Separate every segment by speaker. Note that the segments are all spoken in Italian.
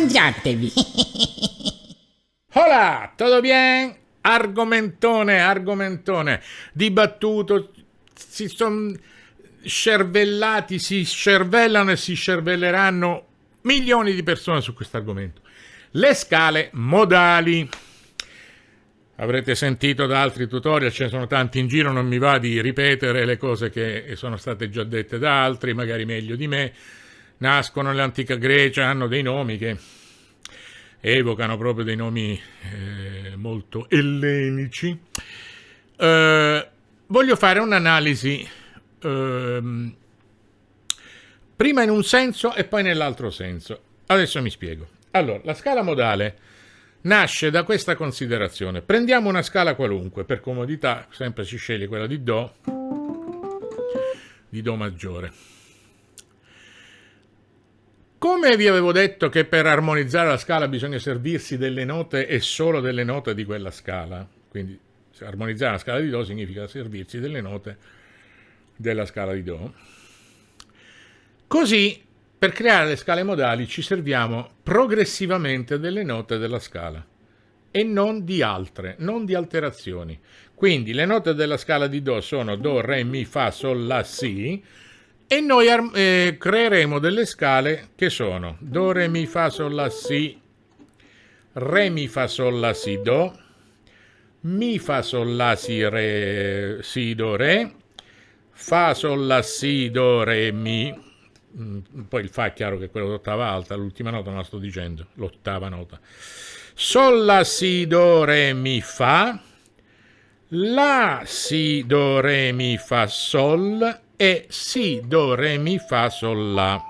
Speaker 1: mangiatevi.
Speaker 2: Hola, tutto bien? Argomentone, dibattuto, si sono scervellati, si scervellano e si scervelleranno milioni di persone su questo argomento. Le scale modali. Avrete sentito da altri tutorial, ce ne sono tanti in giro, non mi va di ripetere le cose che sono state già dette da altri, magari meglio di me. Nascono nell'antica Grecia, hanno dei nomi che evocano proprio dei nomi molto ellenici. Voglio fare un'analisi prima in un senso e poi nell'altro senso. Adesso mi spiego. Allora, la scala modale nasce da questa considerazione. Prendiamo una scala qualunque, per comodità sempre si sceglie quella di Do maggiore. Come vi avevo detto che per armonizzare la scala bisogna servirsi delle note e solo delle note di quella scala, quindi armonizzare la scala di Do significa servirsi delle note della scala di Do. Così, per creare le scale modali ci serviamo progressivamente delle note della scala e non di altre, non di alterazioni. Quindi le note della scala di Do sono Do, Re, Mi, Fa, Sol, La, Si, e noi creeremo delle scale che sono Do, Re, Mi, Fa, Sol, La, Si, Re, Mi, Fa, Sol, La, Si, Do, Mi, Fa, Sol, La, Si, Re, Si, Do, Re, Fa, Sol, La, Si, Do, Re, Mi. Poi il Fa è chiaro che è quello d'ottava alta, l'ultima nota non la sto dicendo, l'ottava nota. Sol, La, Si, Do, Re, Mi, Fa, La, Si, Do, Re, Mi, Fa, Sol e Si, Do, Re, Mi, Fa, Sol, La.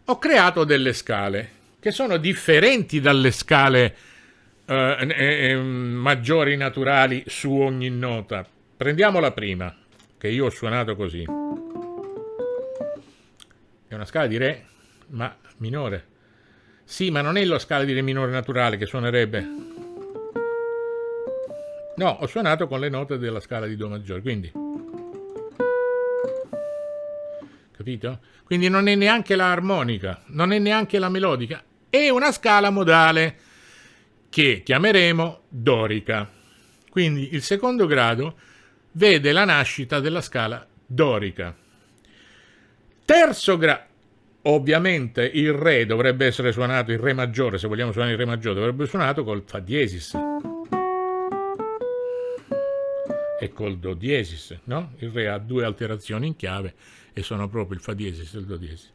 Speaker 2: Ho creato delle scale che sono differenti dalle scale maggiori naturali su ogni nota. Prendiamo la prima, che io ho suonato così. È una scala di Re, ma minore. Sì, ma non è la scala di Re minore naturale che suonerebbe. No, ho suonato con le note della scala di Do maggiore, quindi. Capito? Quindi non è neanche la armonica, non è neanche la melodica. È una scala modale che chiameremo dorica. Quindi il secondo grado vede la nascita della scala dorica. Terzo grado, ovviamente il Re dovrebbe essere suonato, il Re maggiore, se vogliamo suonare il Re maggiore, dovrebbe essere suonato col Fa diesis e col Do diesis, no? Il Re ha due alterazioni in chiave e sono proprio il Fa diesis e il Do diesis.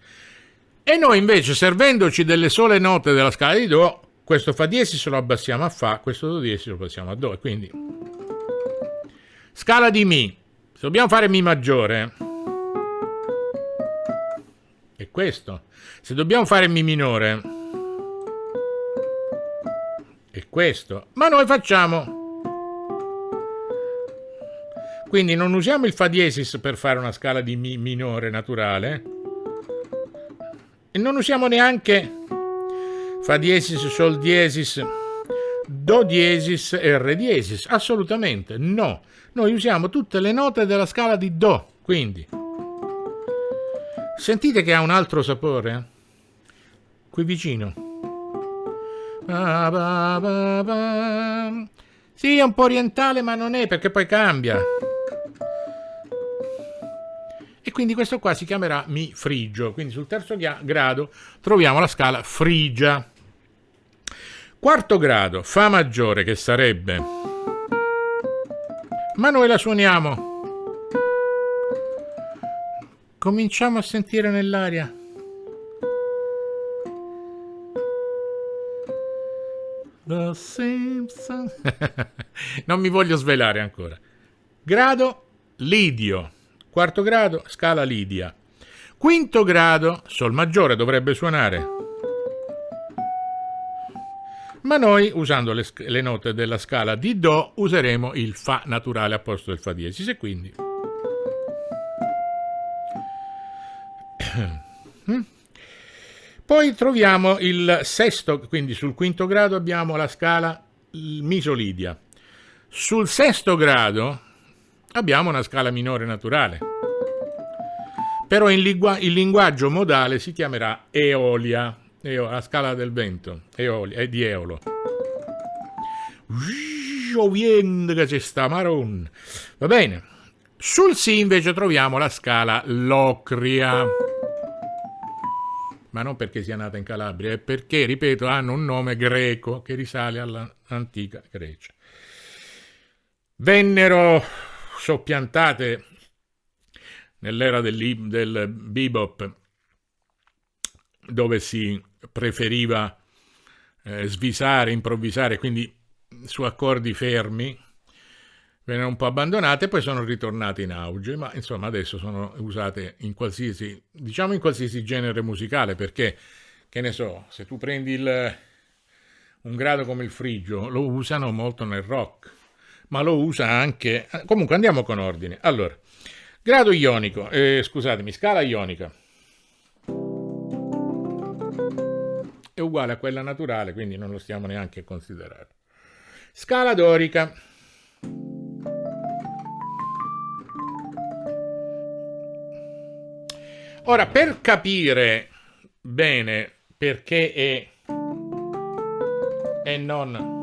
Speaker 2: E noi invece, servendoci delle sole note della scala di Do, questo Fa diesis lo abbassiamo a Fa, questo Do diesis lo passiamo a Do, e quindi scala di Mi. Se dobbiamo fare Mi maggiore, è questo. Se dobbiamo fare Mi minore, è questo. Ma noi facciamo. Quindi non usiamo il Fa diesis per fare una scala di Mi minore naturale. E non usiamo neanche Fa diesis, Sol diesis, Do diesis e Re diesis. Assolutamente no. Noi usiamo tutte le note della scala di Do. Quindi sentite che ha un altro sapore? Qui vicino. Sì, è un po' orientale, ma non è, perché poi cambia. E quindi questo qua si chiamerà Mi frigio. Quindi sul terzo grado troviamo la scala frigia. Quarto grado, Fa maggiore, che sarebbe. Ma noi la suoniamo. Cominciamo a sentire nell'aria. The Simpsons. Non mi voglio svelare ancora. Grado lidio. Quarto grado, scala lidia. Quinto grado, Sol maggiore dovrebbe suonare. Ma noi, usando le note della scala di Do, useremo il Fa naturale al posto del Fa diesis e quindi. Poi troviamo il sesto, quindi sul quinto grado abbiamo la scala misolidia. Sul sesto grado abbiamo una scala minore naturale. Però il linguaggio modale si chiamerà eolia. la scala del vento, è di Eolo. Lloviendo che c'è sta Maron. Va bene. Sul Si invece troviamo la scala Locria. Ma non perché sia nata in Calabria, è perché, ripeto, hanno un nome greco che risale all'antica Grecia. Vennero soppiantate nell'era del bebop, dove si preferiva svisare, improvvisare, quindi su accordi fermi, vennero un po' abbandonate e poi sono ritornate in auge, ma insomma adesso sono usate in qualsiasi, diciamo in qualsiasi genere musicale, perché, che ne so, se tu prendi un grado come il frigio, lo usano molto nel rock, ma lo usa anche... Comunque andiamo con ordine. Allora, grado ionico, scusatemi, scala ionica. È uguale a quella naturale, quindi non lo stiamo neanche a considerare. Scala dorica. Ora, per capire bene perché è e non...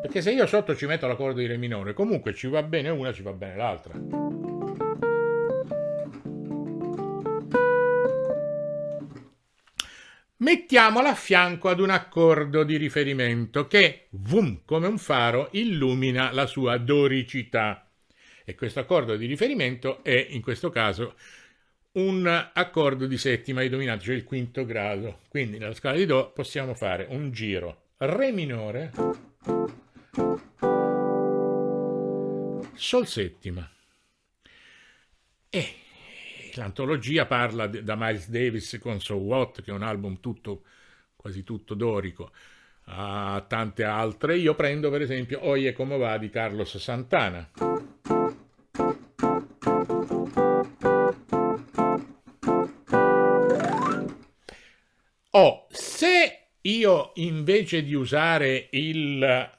Speaker 2: Perché se io sotto ci metto l'accordo di Re minore, comunque ci va bene una, ci va bene l'altra. Mettiamola a fianco ad un accordo di riferimento che, come un faro, illumina la sua doricità. E questo accordo di riferimento è, in questo caso, un accordo di settima di dominante, cioè il quinto grado. Quindi nella scala di Do possiamo fare un giro Re minore, Sol settima. E l'antologia parla da Miles Davis con So What, che è un album quasi tutto dorico, a tante altre. Io prendo per esempio Oye come va di Carlos Santana. Se io invece di usare il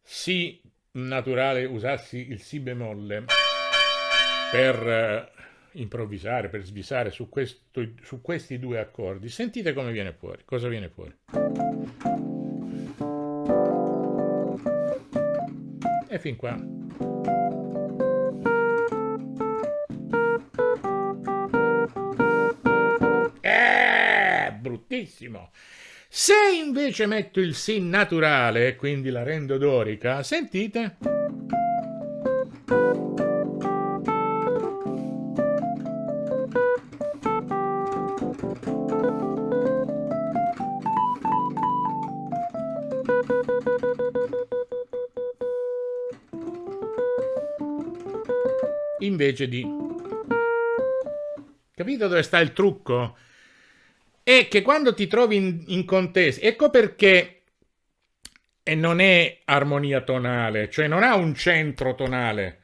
Speaker 2: Si naturale usassi il Si bemolle per improvvisare, per svisare su questi due accordi, sentite come viene fuori, cosa viene fuori. E fin qua. Bruttissimo. Se invece metto il Si naturale, quindi la rendo dorica, sentite? Invece di... Capito dove sta il trucco? È che quando ti trovi in contesti, ecco perché e non è armonia tonale, cioè non ha un centro tonale.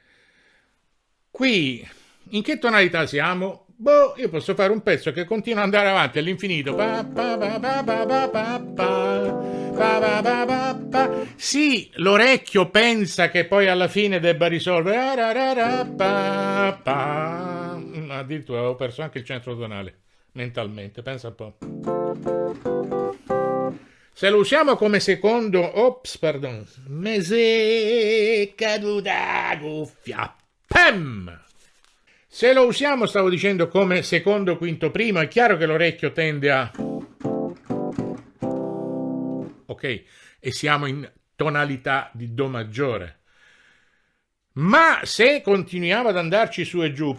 Speaker 2: Qui, in che tonalità siamo? Boh, io posso fare un pezzo che continua ad andare avanti all'infinito. Sì, l'orecchio pensa che poi alla fine debba risolvere. Addirittura avevo perso anche il centro tonale mentalmente, pensa un po'. Se lo usiamo come secondo, mese caduta cuffia, pam! Se lo usiamo, stavo dicendo, come secondo quinto primo, è chiaro che l'orecchio tende a... Ok, e siamo in tonalità di Do maggiore. Ma se continuiamo ad andarci su e giù,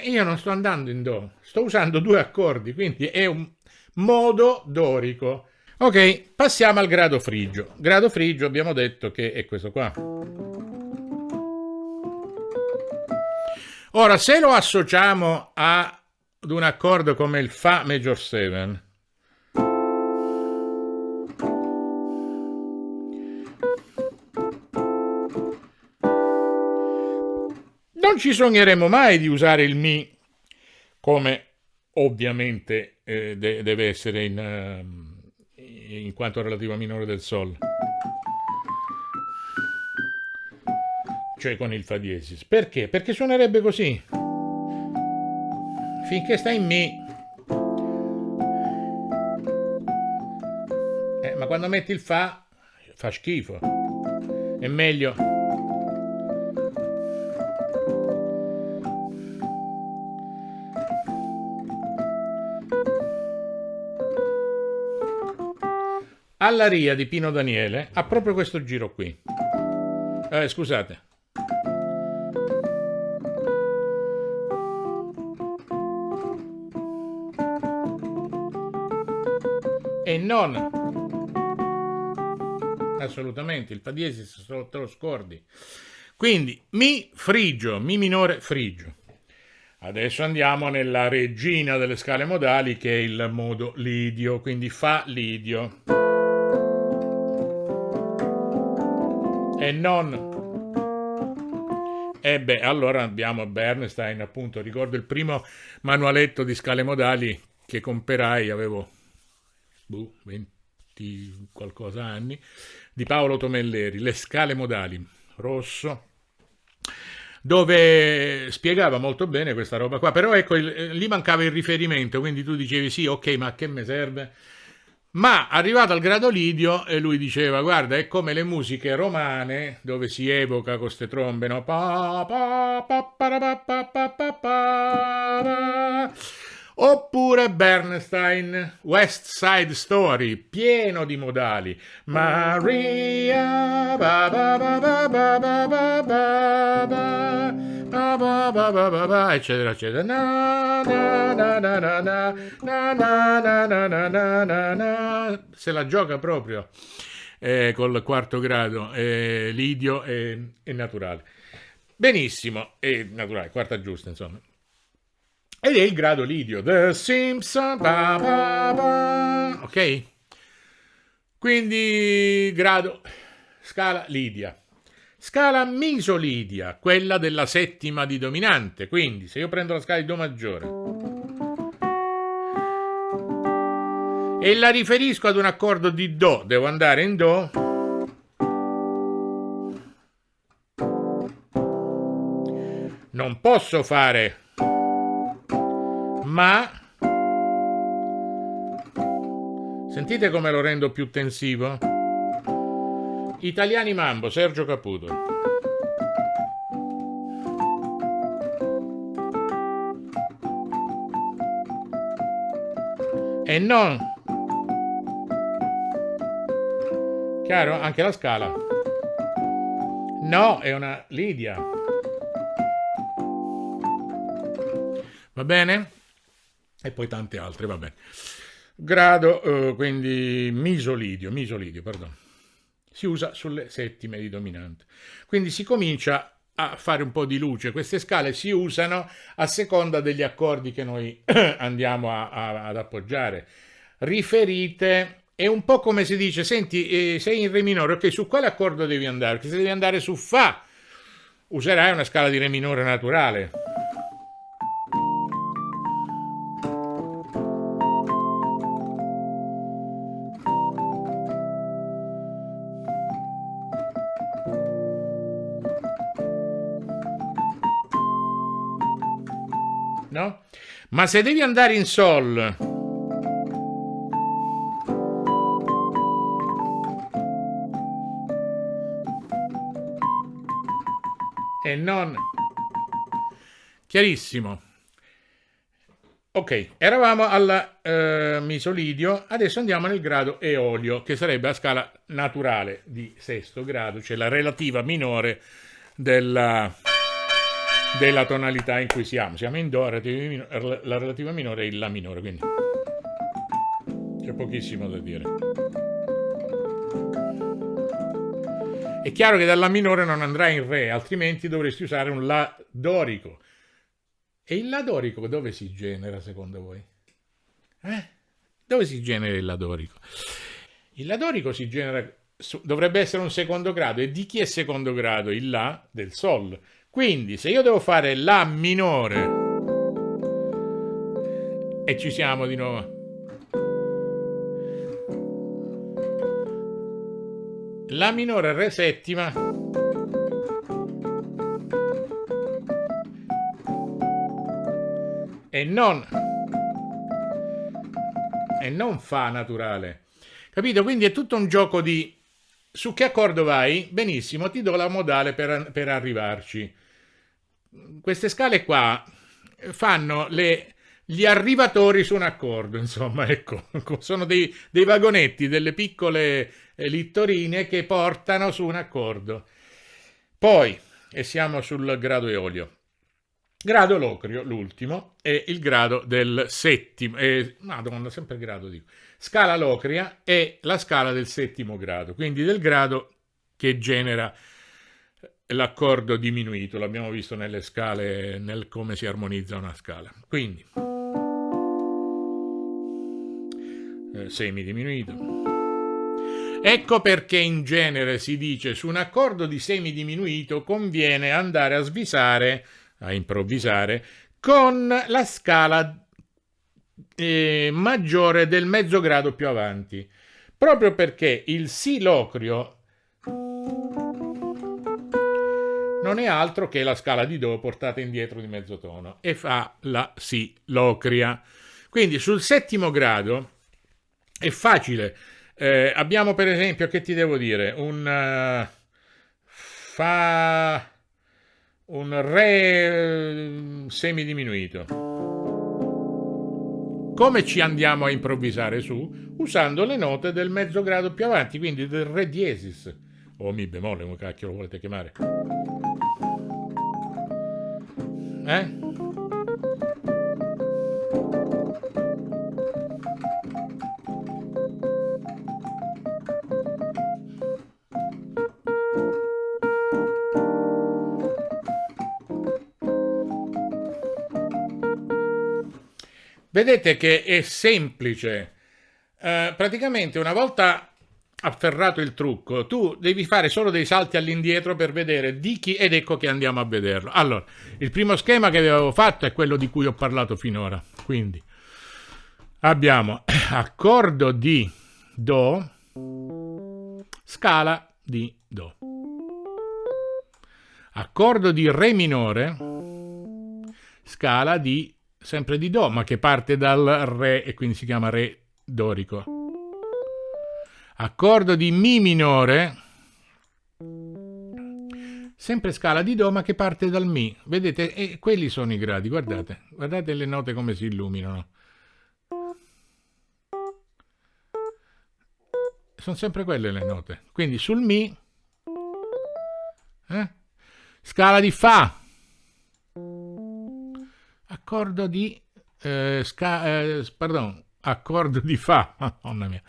Speaker 2: io non sto andando in Do, sto usando due accordi, quindi è un modo dorico. Ok, passiamo al grado frigio. Grado frigio abbiamo detto che è questo qua. Ora, se lo associamo ad un accordo come il Fa major 7, non ci sogneremo mai di usare il Mi come ovviamente deve essere in quanto relativo minore del Sol. cioè con il fa diesis. Perché? Perché suonerebbe così. Finché sta in mi. Ma quando metti il fa schifo. È meglio. Alla Ria di Pino Daniele ha proprio questo giro qui. Scusate. E non assolutamente il fa diesis te lo scordi. Quindi mi frigio, mi minore frigio. Adesso andiamo nella regina delle scale modali, che è il modo lidio, quindi fa lidio. E non. E beh, allora abbiamo Bernstein, appunto, ricordo il primo manualetto di scale modali che comperai, avevo 20 qualcosa anni, di Paolo Tomelleri, le scale modali, rosso, dove spiegava molto bene questa roba qua, però ecco, lì mancava il riferimento, quindi tu dicevi sì, ok, ma a che me serve? Ma arrivato al grado lidio, lui diceva, guarda, è come le musiche romane, dove si evoca con queste trombe, no? Oppure Bernstein, West Side Story, pieno di modali. Maria, ba ba ba ba ba ba ba ba ba, ba ba ba ba ba ba, eccetera, eccetera. Na na na na na na na na na na na na na. Se la gioca proprio col quarto grado, lidio e naturale. Benissimo, e naturale, quarta giusta, insomma. Ed è il grado lidio. The Simpson. Ba ba ba. Ok? Quindi grado, scala lidia. Scala misolidia, quella della settima di dominante. Quindi se io prendo la scala di do maggiore e la riferisco ad un accordo di do, devo andare in do. Non posso fare ma. Sentite come lo rendo più tensivo? Italiani Mambo, Sergio Caputo. E non. Chiaro? Anche la scala. No, è una lidia. Va bene? E poi tante altre, va bene. Grado, quindi misolidio, perdono. Si usa sulle settime di dominante. Quindi si comincia a fare un po' di luce. Queste scale si usano a seconda degli accordi che noi andiamo ad appoggiare. Riferite, è un po' come si dice, senti, sei in re minore, ok, su quale accordo devi andare? Perché se devi andare su fa, userai una scala di re minore naturale. No? Ma se devi andare in sol e non chiarissimo. Ok, eravamo al misolidio, adesso andiamo nel grado eolio, che sarebbe la scala naturale di sesto grado, cioè la relativa minore della tonalità in cui siamo. Siamo in do, la relativa minore è il la minore, quindi c'è pochissimo da dire. È chiaro che dalla minore non andrai in re, altrimenti dovresti usare un la dorico. E il la dorico dove si genera secondo voi? Dove si genera il la dorico? Il la dorico si genera, dovrebbe essere un secondo grado. E di chi è secondo grado? Il la del sol. Quindi se io devo fare la minore, e ci siamo di nuovo, la minore re settima e non fa naturale. Capito? Quindi è tutto un gioco di su che accordo vai? Benissimo, ti do la modale per arrivarci. Queste scale qua fanno gli arrivatori su un accordo, insomma, ecco, sono dei vagonetti, delle piccole littorine che portano su un accordo. Poi, e siamo sul grado eolio. Grado locrio, l'ultimo, è il grado del settimo, madonna, sempre grado dico. Scala locria è la scala del settimo grado, quindi del grado che genera l'accordo diminuito, l'abbiamo visto nelle scale, nel come si armonizza una scala. Quindi, semidiminuito. Ecco perché in genere si dice su un accordo di semidiminuito conviene andare a svisare, a improvvisare, con la scala maggiore del mezzo grado più avanti, proprio perché il Si locrio non è altro che la scala di Do portata indietro di mezzo tono e fa la Si locria. Quindi sul settimo grado è facile. Abbiamo per esempio, che ti devo dire, un Re semidiminuito. Come ci andiamo a improvvisare su? Usando le note del mezzo grado più avanti, quindi del Re diesis o Mi bemolle, come cacchio lo volete chiamare. Vedete che è semplice. Praticamente una volta afferrato il trucco, tu devi fare solo dei salti all'indietro per vedere di chi, ed ecco che andiamo a vederlo. Allora, il primo schema che avevo fatto è quello di cui ho parlato finora. Quindi abbiamo accordo di Do, scala di Do. Accordo di Re minore, scala di sempre di Do, ma che parte dal Re e quindi si chiama Re dorico. Accordo di Mi minore, sempre scala di Do, ma che parte dal Mi. Vedete? E quelli sono i gradi, guardate. Guardate le note come si illuminano. Sono sempre quelle le note. Quindi sul Mi, scala di Fa, accordo di accordo di Fa, madonna mia,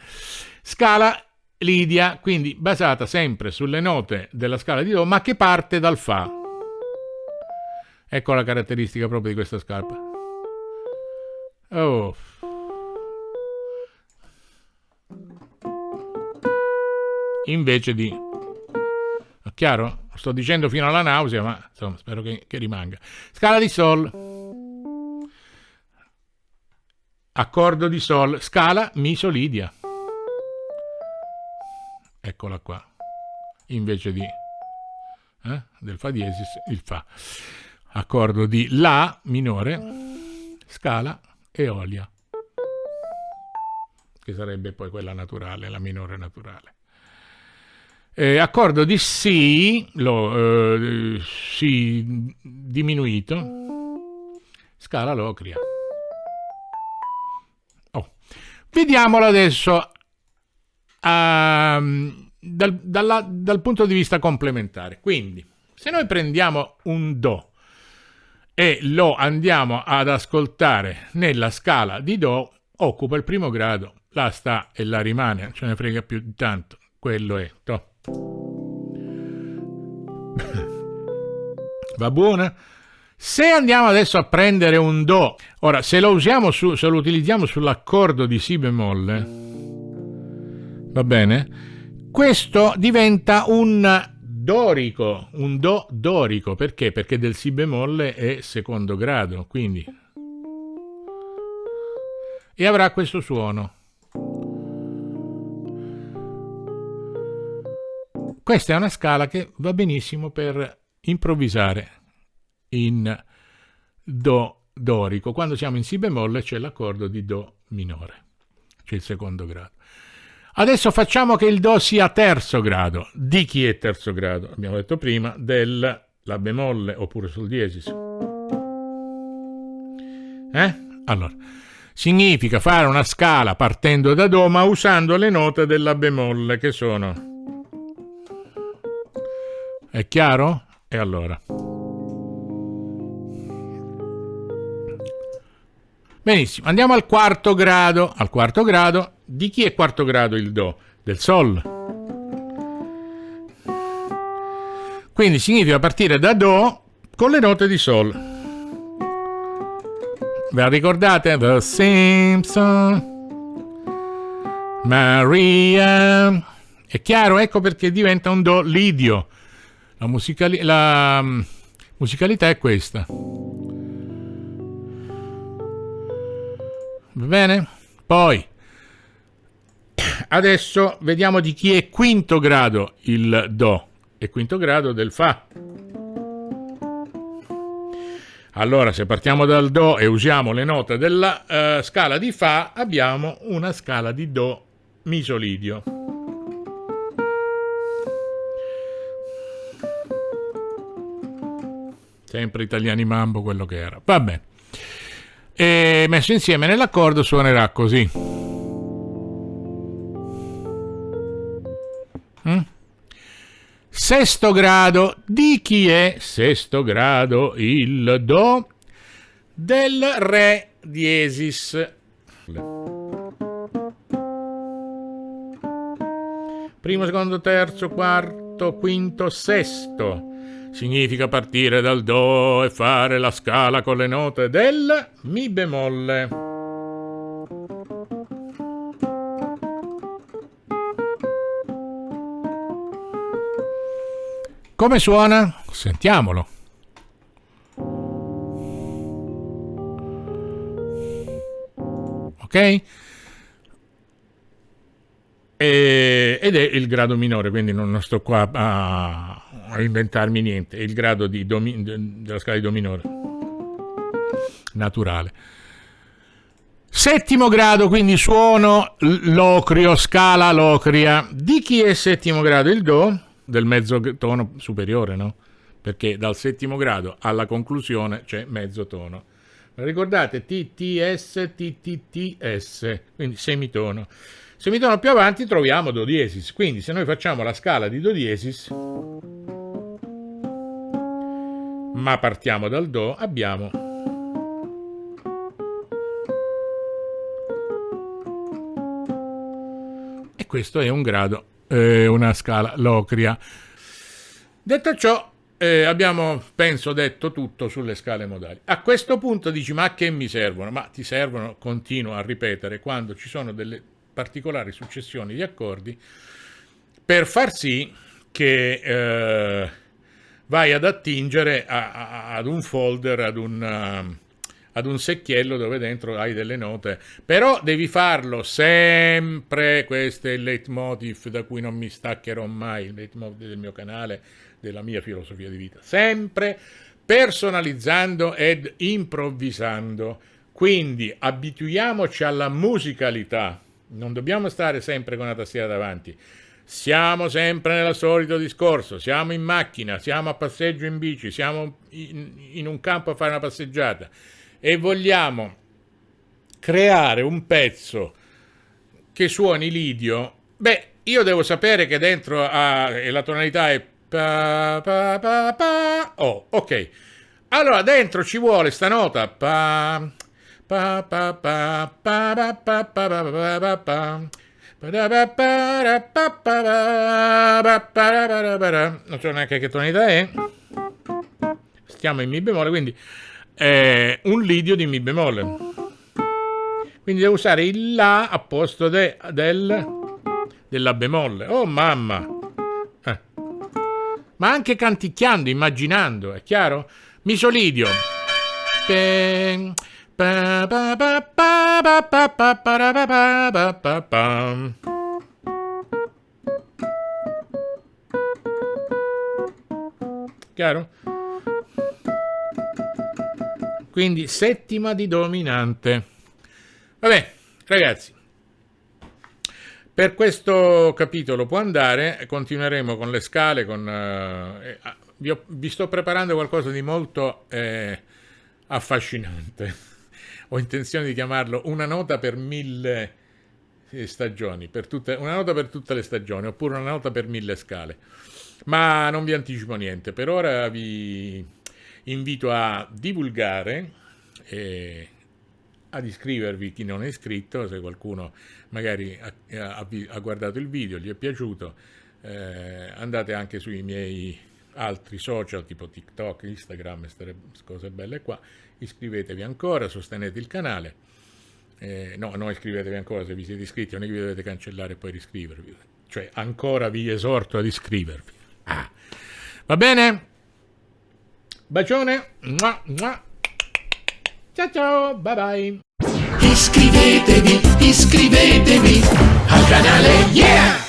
Speaker 2: scala lidia, quindi basata sempre sulle note della scala di Do, ma che parte dal Fa. Ecco la caratteristica proprio di questa scarpa. Oh. Invece di... Chiaro? Sto dicendo fino alla nausea, ma insomma spero che rimanga. Scala di Sol, accordo di Sol, scala Mi solidia. Eccola qua. Invece di del Fa diesis, il Fa. Accordo di La minore, scala Eolia, che sarebbe poi quella naturale, la minore naturale. Accordo di Si, Si diminuito, scala locria. Vediamolo adesso dal punto di vista complementare. Quindi, se noi prendiamo un Do e lo andiamo ad ascoltare nella scala di Do, occupa il primo grado, là sta e là rimane, non ce ne frega più di tanto, quello è Do. Va buona? Se andiamo adesso a prendere un Do, ora se lo utilizziamo sull'accordo di Si bemolle, va bene? Questo diventa un dorico, un Do dorico, perché? Perché del Si bemolle è secondo grado, quindi, e avrà questo suono. Questa è una scala che va benissimo per improvvisare in Do dorico. Quando siamo in si bemolle c'è l'accordo di do minore, c'è il secondo grado. Adesso facciamo che il do sia terzo grado. Di chi è terzo grado? Abbiamo detto prima del la bemolle oppure sul diesis. Allora, significa fare una scala partendo da do ma usando le note della bemolle che sono. È chiaro? E allora. Benissimo, andiamo al quarto grado. Al quarto grado, di chi è quarto grado il do? Del sol. Quindi significa partire da do con le note di sol. Ve la ricordate? The Simpson, Maria. È chiaro? Ecco perché diventa un do lidio. La musicalità è questa. Va bene? Poi adesso vediamo di chi è quinto grado il do. È quinto grado del fa. Allora, se partiamo dal do e usiamo le note della scala di fa, abbiamo una scala di do misolidio. Sempre Italiani Mambo, quello che era. Va bene. E messo insieme nell'accordo suonerà così. Sesto grado. Di chi è sesto grado il do? Del re diesis. Primo, secondo, terzo, quarto, quinto, sesto. Significa partire dal do e fare la scala con le note del mi bemolle. Come suona? Sentiamolo. Ok? Ed è il grado minore, quindi non sto qua a inventarmi niente. È il grado della scala di do minore naturale. Settimo grado, quindi suono locrio, scala locria. Di chi è settimo grado il do? Del mezzo tono superiore, no? Perché dal settimo grado alla conclusione c'è mezzo tono. Ricordate? TTS, TTTS, quindi semitono. Semitono più avanti troviamo do diesis. Quindi se noi facciamo la scala di do diesis, ma partiamo dal do, abbiamo e questo è un grado, una scala locria. Detto ciò, abbiamo, penso, detto tutto sulle scale modali. A questo punto dici, ma a che mi servono? Ma ti servono, continuo a ripetere, quando ci sono delle particolari successioni di accordi, per far sì che vai ad attingere ad un folder, ad un secchiello dove dentro hai delle note, però devi farlo sempre, questo è il leitmotiv da cui non mi staccherò mai, il leitmotiv del mio canale, della mia filosofia di vita, sempre personalizzando ed improvvisando. Quindi abituiamoci alla musicalità, non dobbiamo stare sempre con la tastiera davanti. Siamo sempre nel solito discorso, siamo in macchina, siamo a passeggio in bici, siamo in un campo a fare una passeggiata e vogliamo creare un pezzo che suoni lidio. Beh, io devo sapere che dentro la tonalità è pa pa pa pa. Oh, ok. Allora dentro ci vuole sta nota pa pa pa pa pa pa pa pa pa pa. Non so neanche che tonalità è. Stiamo in mi bemolle, quindi è un lidio di mi bemolle. Quindi devo usare il la a posto della bemolle. Oh mamma! Ma anche canticchiando, immaginando, è chiaro? Misolidio. Chiaro? quindi settima di dominante. Vabbè, ragazzi, per questo capitolo può andare, continueremo con le scale, vi sto preparando qualcosa di molto affascinante. Ho intenzione di chiamarlo una nota per 1000 stagioni, una nota per tutte le stagioni, oppure una nota per 1000 scale. Ma non vi anticipo niente, per ora vi invito a divulgare e ad iscrivervi chi non è iscritto, se qualcuno magari ha guardato il video, gli è piaciuto, andate anche sui miei altri social tipo TikTok, Instagram, queste cose belle qua, iscrivetevi ancora, sostenete il canale, no, non iscrivetevi ancora se vi siete iscritti, non è che vi dovete cancellare e poi riscrivervi, cioè ancora vi esorto ad iscrivervi. Va bene? Bacione, mua, mua. Ciao ciao, bye bye.
Speaker 1: Iscrivetevi al canale, yeah!